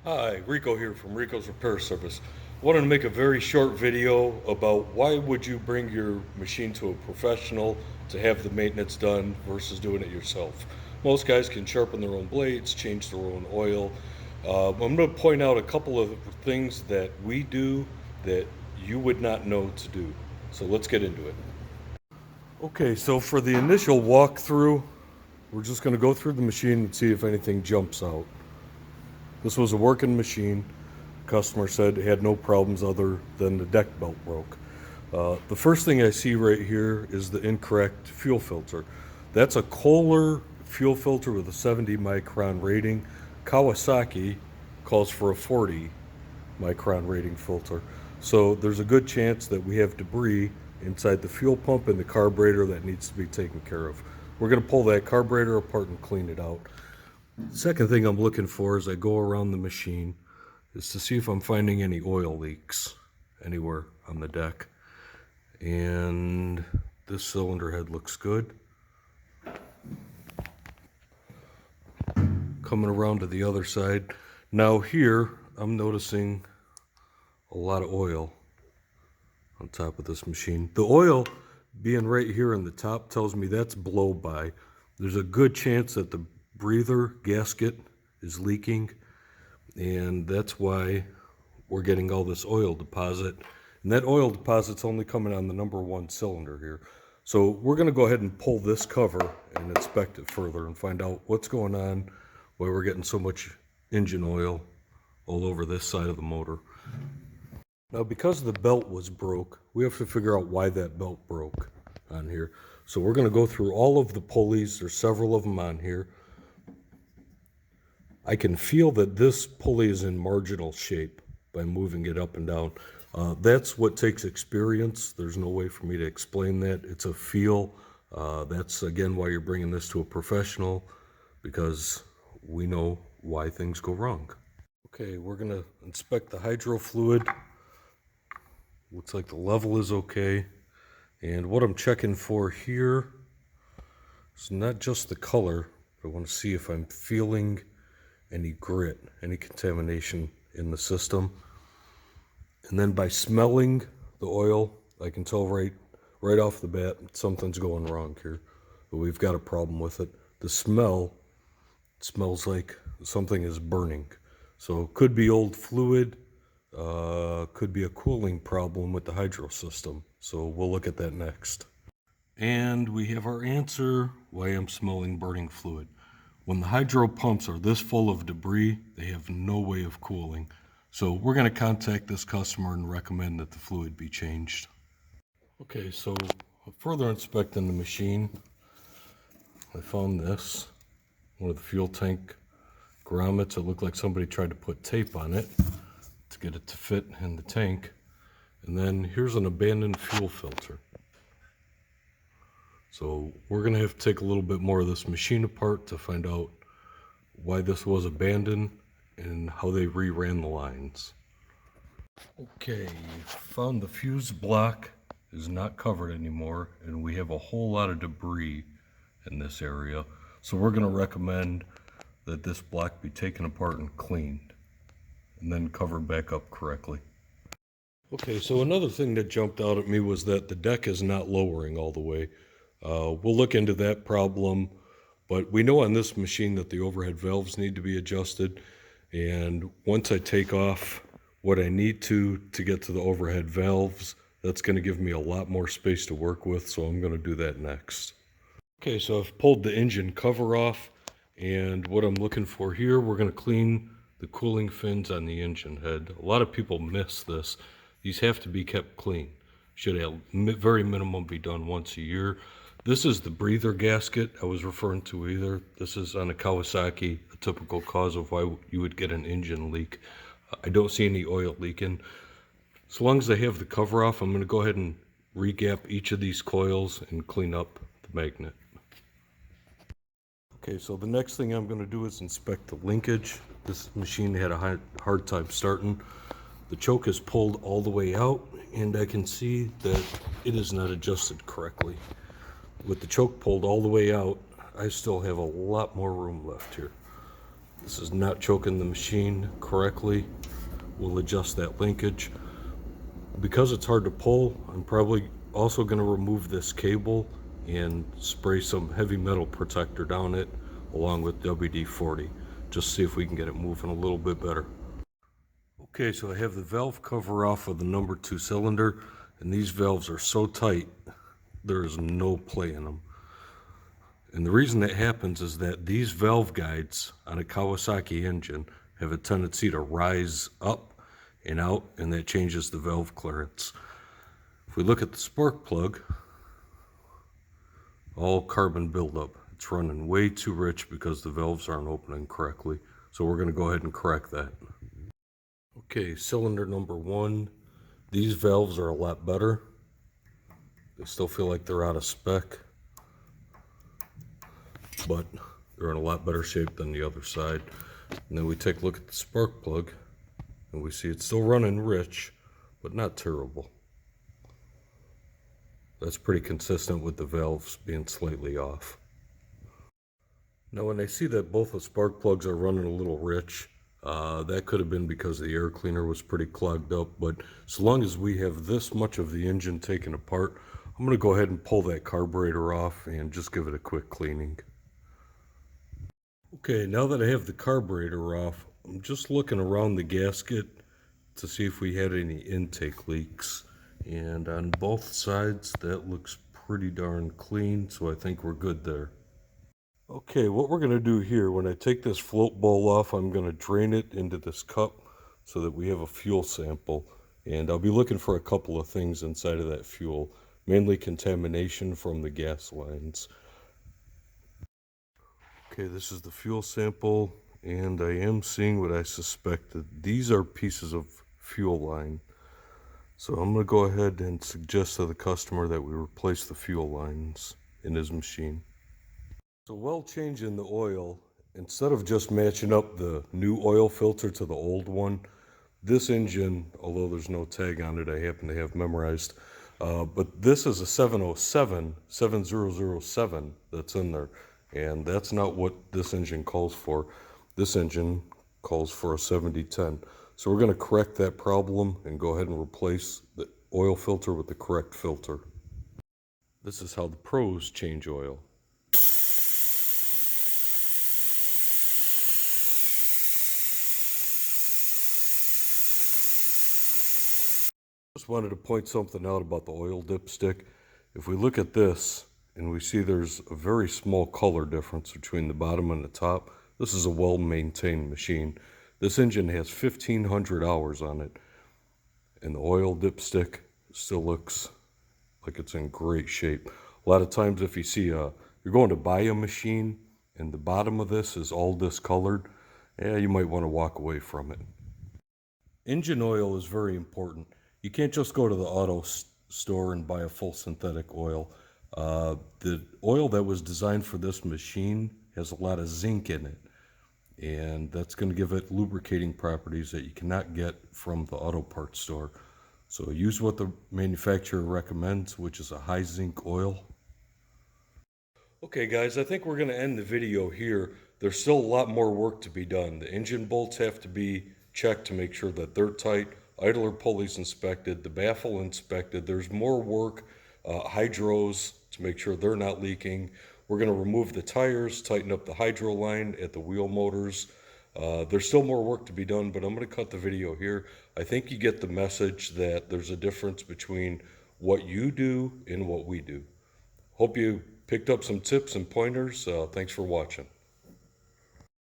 Hi, Rico here from Rico's Repair Service. Wanted to make a very short video about why would you bring your machine to a professional to have the maintenance done versus doing it yourself. Most guys can sharpen their own blades, change their own oil. I'm going to point out a couple of things that we do that you would not know to do. So let's get into it. Okay, so for the initial walkthrough, we're just going to go through the machine and see if anything jumps out. This was a working machine. Customer said it had no problems other than the deck belt broke. The first thing I see right here is the incorrect fuel filter. That's a Kohler fuel filter with a 70 micron rating. Kawasaki calls for a 40 micron rating filter. So there's a good chance that we have debris inside the fuel pump and the carburetor that needs to be taken care of. We're going to pull that carburetor apart and clean it out. Second thing I'm looking for as I go around the machine is to see if I'm finding any oil leaks anywhere on the deck. And this cylinder head looks good. Coming around to the other side. Now here, I'm noticing a lot of oil on top of this machine. The oil being right here in the top tells me that's blow by. There's a good chance that the breather gasket is leaking, and that's why we're getting all this oil deposit. And that oil deposit's only coming on the number one cylinder here. So we're going to go ahead and pull this cover and inspect it further and find out what's going on, why we're getting so much engine oil all over this side of the motor. Now, because the belt was broke, we have to figure out why that belt broke on here. So we're going to go through all of the pulleys. There's several of them on here. I can feel that this pulley is in marginal shape by moving it up and down. That's what takes experience. There's no way for me to explain that. It's a feel. That's, again, why you're bringing this to a professional, because we know why things go wrong. Okay, we're going to inspect the hydro fluid. Looks like the level is okay. And what I'm checking for here is not just the color, but I want to see if I'm feeling any grit, any contamination in the system. And then by smelling the oil, I can tell right off the bat something's going wrong here. But we've got a problem with it. The smell, it smells like something is burning. So it could be old fluid, could be a cooling problem with the hydro system. So we'll look at that next. And we have our answer why I'm smelling burning fluid. When the hydro pumps are this full of debris, they have no way of cooling. So we're going to contact this customer and recommend that the fluid be changed. Okay, so further inspecting the machine, I found this, one of the fuel tank grommets. It looked like somebody tried to put tape on it to get it to fit in the tank. And then here's an abandoned fuel filter. So we're going to have to take a little bit more of this machine apart to find out why this was abandoned and how they reran the lines. Okay, found the fuse block is not covered anymore, and we have a whole lot of debris in this area. So we're going to recommend that this block be taken apart and cleaned and then covered back up correctly. Okay, so another thing that jumped out at me was that the deck is not lowering all the way. We'll look into that problem, but we know on this machine that the overhead valves need to be adjusted. And once I take off what I need to get to the overhead valves, that's going to give me a lot more space to work with, so I'm going to do that next. Okay, so I've pulled the engine cover off, and what I'm looking for here, we're going to clean the cooling fins on the engine head. A lot of people miss this. These have to be kept clean. Should have very minimum be done once a year. This is the breather gasket I was referring to either. This is on a Kawasaki, a typical cause of why you would get an engine leak. I don't see any oil leaking. As long as I have the cover off, I'm going to go ahead and re-gap each of these coils and clean up the magnet. Okay, so the next thing I'm going to do is inspect the linkage. This machine had a hard time starting. The choke is pulled all the way out, and I can see that it is not adjusted correctly. With the choke pulled all the way out, I still have a lot more room left here. This is not choking the machine correctly. We'll adjust that linkage. Because it's hard to pull, I'm probably also going to remove this cable and spray some heavy metal protector down it along with WD-40. Just see if we can get it moving a little bit better. Okay, so I have the valve cover off of the number 2 cylinder, and these valves are so tight, there is no play in them. And the reason that happens is that these valve guides on a Kawasaki engine have a tendency to rise up and out, and that changes the valve clearance. If we look at the spark plug, all carbon buildup. It's running way too rich because the valves aren't opening correctly. So we're going to go ahead and correct that. Okay, cylinder number 1. These valves are a lot better. They still feel like they're out of spec, but they're in a lot better shape than the other side. And then we take a look at the spark plug, and we see it's still running rich, but not terrible. That's pretty consistent with the valves being slightly off. Now when I see that both the spark plugs are running a little rich, that could have been because the air cleaner was pretty clogged up, but so long as we have this much of the engine taken apart, I'm going to go ahead and pull that carburetor off and just give it a quick cleaning. Okay, now that I have the carburetor off, I'm just looking around the gasket to see if we had any intake leaks. And on both sides, that looks pretty darn clean, so I think we're good there. Okay, what we're going to do here, when I take this float bowl off, I'm going to drain it into this cup so that we have a fuel sample. And I'll be looking for a couple of things inside of that fuel, mainly contamination from the gas lines. Okay, this is the fuel sample, and I am seeing what I suspected. These are pieces of fuel line. So I'm going to go ahead and suggest to the customer that we replace the fuel lines in his machine. So while changing the oil, instead of just matching up the new oil filter to the old one, this engine, although there's no tag on it, I happen to have memorized, but this is a 7007 that's in there, and that's not what this engine calls for. This engine calls for a 7010. So we're going to correct that problem and go ahead and replace the oil filter with the correct filter. This is how the pros change oil. Just wanted to point something out about the oil dipstick. If we look at this and we see there's a very small color difference between the bottom and the top, this is a well-maintained machine. This engine has 1,500 hours on it, and the oil dipstick still looks like it's in great shape. A lot of times if you see you're going to buy a machine and the bottom of this is all discolored, yeah, you might want to walk away from it. Engine oil is very important. You can't just go to the auto store and buy a full synthetic oil. The oil that was designed for this machine has a lot of zinc in it, and that's going to give it lubricating properties that you cannot get from the auto parts store. So use what the manufacturer recommends, which is a high zinc oil. Okay guys, I think we're going to end the video here. There's still a lot more work to be done. The engine bolts have to be checked to make sure that they're tight. Idler pulleys inspected, the baffle inspected. There's more work, hydros to make sure they're not leaking. We're going to remove the tires, tighten up the hydro line at the wheel motors. There's still more work to be done, but I'm going to cut the video here. I think you get the message that there's a difference between what you do and what we do. Hope you picked up some tips and pointers. Thanks for watching.